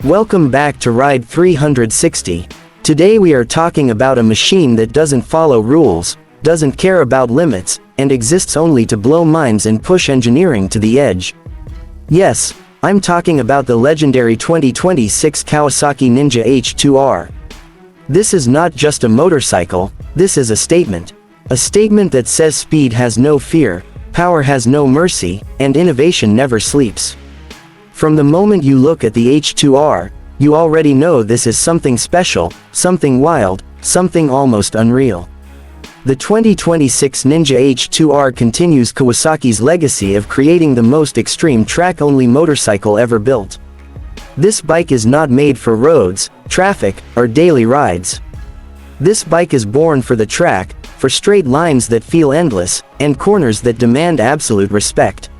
Welcome back to Ride 360. Today we are talking about a machine that doesn't follow rules, doesn't care about limits, and exists only to blow minds and push engineering to the edge. Yes, I'm talking about the legendary 2026 Kawasaki Ninja H2R. This is not just a motorcycle, this is a statement. A statement that says speed has no fear, power has no mercy, and innovation never sleeps. From the moment you look at the H2R, you already know this is something special, something wild, something almost unreal. The 2026 Ninja H2R continues Kawasaki's legacy of creating the most extreme track-only motorcycle ever built. This bike is not made for roads, traffic, or daily rides. This bike is born for the track, for straight lines that feel endless, and corners that demand absolute respect.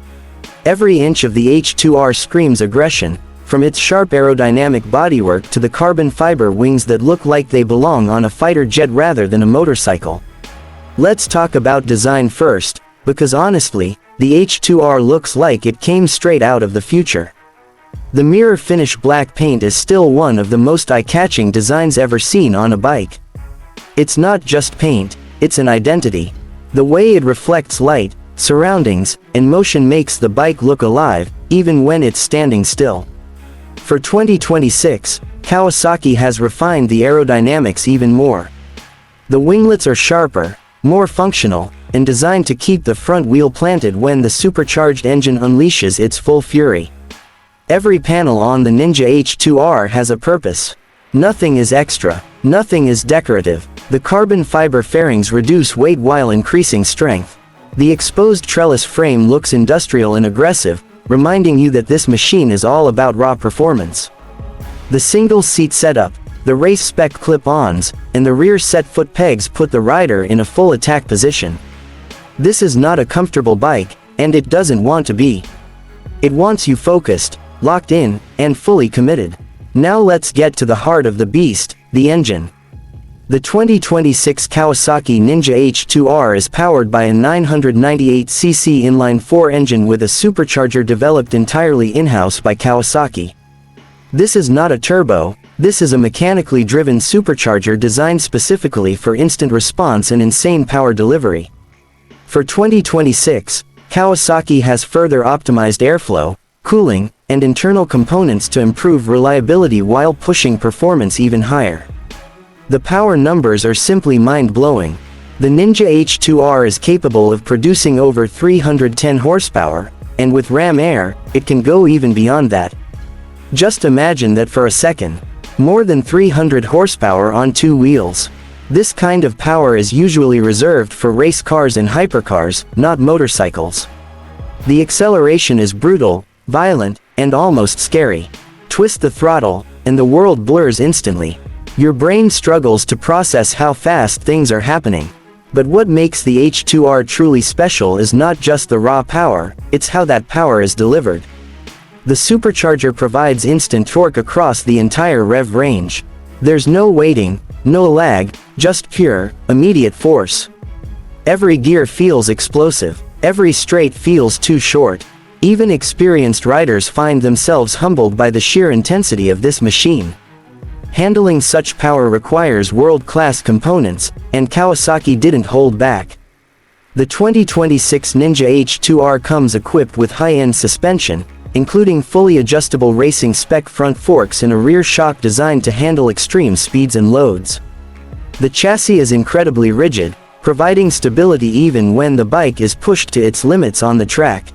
Every inch of the H2R screams aggression, from its sharp aerodynamic bodywork to the carbon fiber wings that look like they belong on a fighter jet rather than a motorcycle. Let's talk about design first, because honestly, the H2R looks like it came straight out of the future. The mirror finish black paint is still one of the most eye-catching designs ever seen on a bike. It's not just paint, it's an identity. The way it reflects light, surroundings, and motion makes the bike look alive, even when it's standing still. For 2026, Kawasaki has refined the aerodynamics even more. The winglets are sharper, more functional, and designed to keep the front wheel planted when the supercharged engine unleashes its full fury. Every panel on the Ninja H2R has a purpose. Nothing is extra, nothing is decorative. The carbon fiber fairings reduce weight while increasing strength. The exposed trellis frame looks industrial and aggressive, reminding you that this machine is all about raw performance. The single seat setup, the race spec clip-ons, and the rear set foot pegs put the rider in a full attack position. This is not a comfortable bike, and it doesn't want to be. It wants you focused, locked in, and fully committed. Now let's get to the heart of the beast, the engine. The 2026 Kawasaki Ninja H2R is powered by a 998cc inline-4 engine with a supercharger developed entirely in-house by Kawasaki. This is not a turbo, this is a mechanically driven supercharger designed specifically for instant response and insane power delivery. For 2026, Kawasaki has further optimized airflow, cooling, and internal components to improve reliability while pushing performance even higher. The power numbers are simply mind-blowing. The Ninja H2R is capable of producing over 310 horsepower, and with Ram Air, it can go even beyond that. Just imagine that for a second. More than 300 horsepower on two wheels. This kind of power is usually reserved for race cars and hypercars, not motorcycles. The acceleration is brutal, violent, and almost scary. Twist the throttle, and the world blurs instantly. Your brain struggles to process how fast things are happening. But what makes the H2R truly special is not just the raw power, it's how that power is delivered. The supercharger provides instant torque across the entire rev range. There's no waiting, no lag, just pure, immediate force. Every gear feels explosive, every straight feels too short. Even experienced riders find themselves humbled by the sheer intensity of this machine. Handling such power requires world-class components, and Kawasaki didn't hold back. The 2026 Ninja H2R comes equipped with high-end suspension, including fully adjustable racing spec front forks and a rear shock designed to handle extreme speeds and loads. The chassis is incredibly rigid, providing stability even when the bike is pushed to its limits on the track.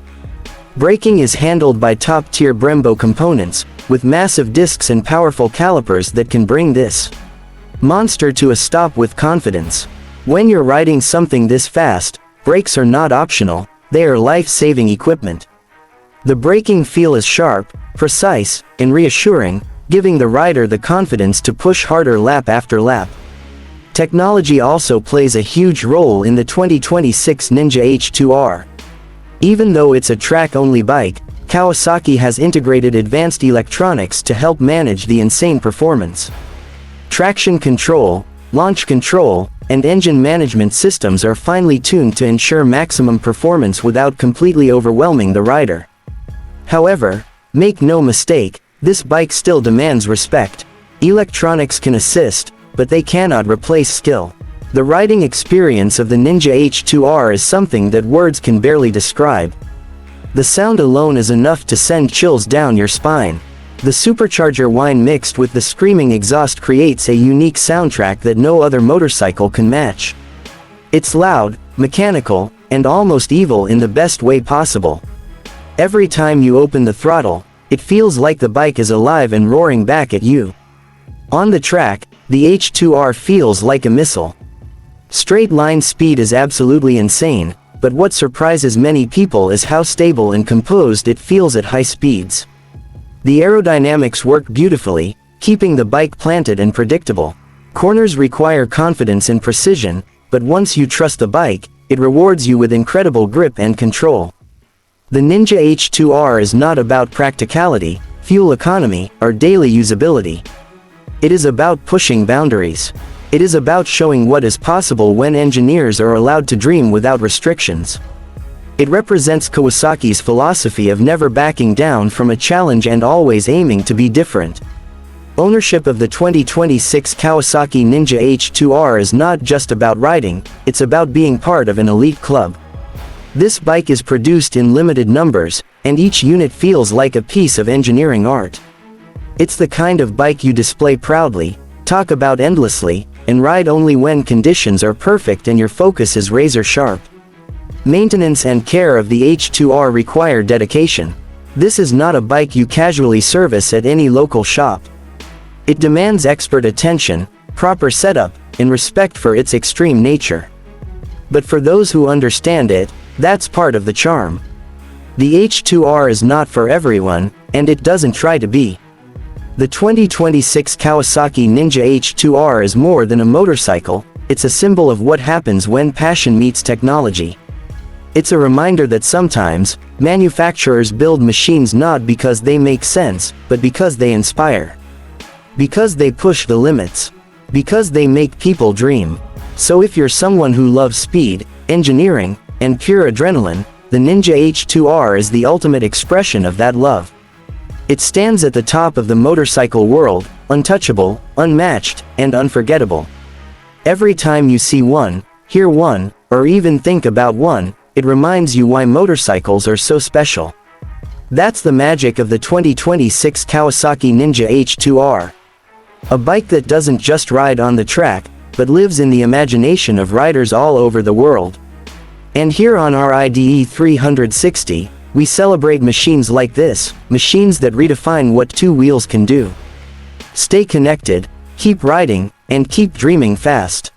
Braking is handled by top-tier Brembo components, with massive discs and powerful calipers that can bring this monster to a stop with confidence. When you're riding something this fast, brakes are not optional, they are life-saving equipment. The braking feel is sharp, precise, and reassuring, giving the rider the confidence to push harder lap after lap. Technology also plays a huge role in the 2026 Ninja H2R. Even though it's a track-only bike, Kawasaki has integrated advanced electronics to help manage the insane performance. Traction control, launch control, and engine management systems are finely tuned to ensure maximum performance without completely overwhelming the rider. However, make no mistake, This bike still demands respect. Electronics can assist, but they cannot replace skill. The riding experience of the Ninja H2R is something that words can barely describe. The sound alone is enough to send chills down your spine. The supercharger whine mixed with the screaming exhaust creates a unique soundtrack that no other motorcycle can match. It's loud, mechanical, and almost evil in the best way possible. Every time you open the throttle, it feels like the bike is alive and roaring back at you. On the track, the H2R feels like a missile. Straight line speed is absolutely insane, but what surprises many people is how stable and composed it feels at high speeds. The aerodynamics work beautifully, keeping the bike planted and predictable. Corners require confidence and precision, but once you trust the bike, it rewards you with incredible grip and control. The Ninja H2R is not about practicality, fuel economy, or daily usability. It is about pushing boundaries. It is about showing what is possible when engineers are allowed to dream without restrictions. It represents Kawasaki's philosophy of never backing down from a challenge and always aiming to be different. Ownership of the 2026 Kawasaki Ninja H2R is not just about riding, it's about being part of an elite club. This bike is produced in limited numbers, and each unit feels like a piece of engineering art. It's the kind of bike you display proudly, talk about endlessly, and ride only when conditions are perfect and your focus is razor sharp. Maintenance and care of the H2R require dedication. This is not a bike you casually service at any local shop. It demands expert attention, proper setup, and respect for its extreme nature. But for those who understand it, that's part of the charm. The H2R is not for everyone, and it doesn't try to be. The 2026 Kawasaki Ninja H2R is more than a motorcycle, it's a symbol of what happens when passion meets technology. It's a reminder that sometimes, manufacturers build machines not because they make sense, but because they inspire. Because they push the limits. Because they make people dream. So if you're someone who loves speed, engineering, and pure adrenaline, the Ninja H2R is the ultimate expression of that love. It stands at the top of the motorcycle world, untouchable, unmatched, and unforgettable. Every time you see one, hear one, or even think about one, it reminds you why motorcycles are so special. That's the magic of the 2026 Kawasaki Ninja H2R. A bike that doesn't just ride on the track, but lives in the imagination of riders all over the world. And here on our IDE 360, we celebrate machines like this, machines that redefine what two wheels can do. Stay connected, keep riding, and keep dreaming fast.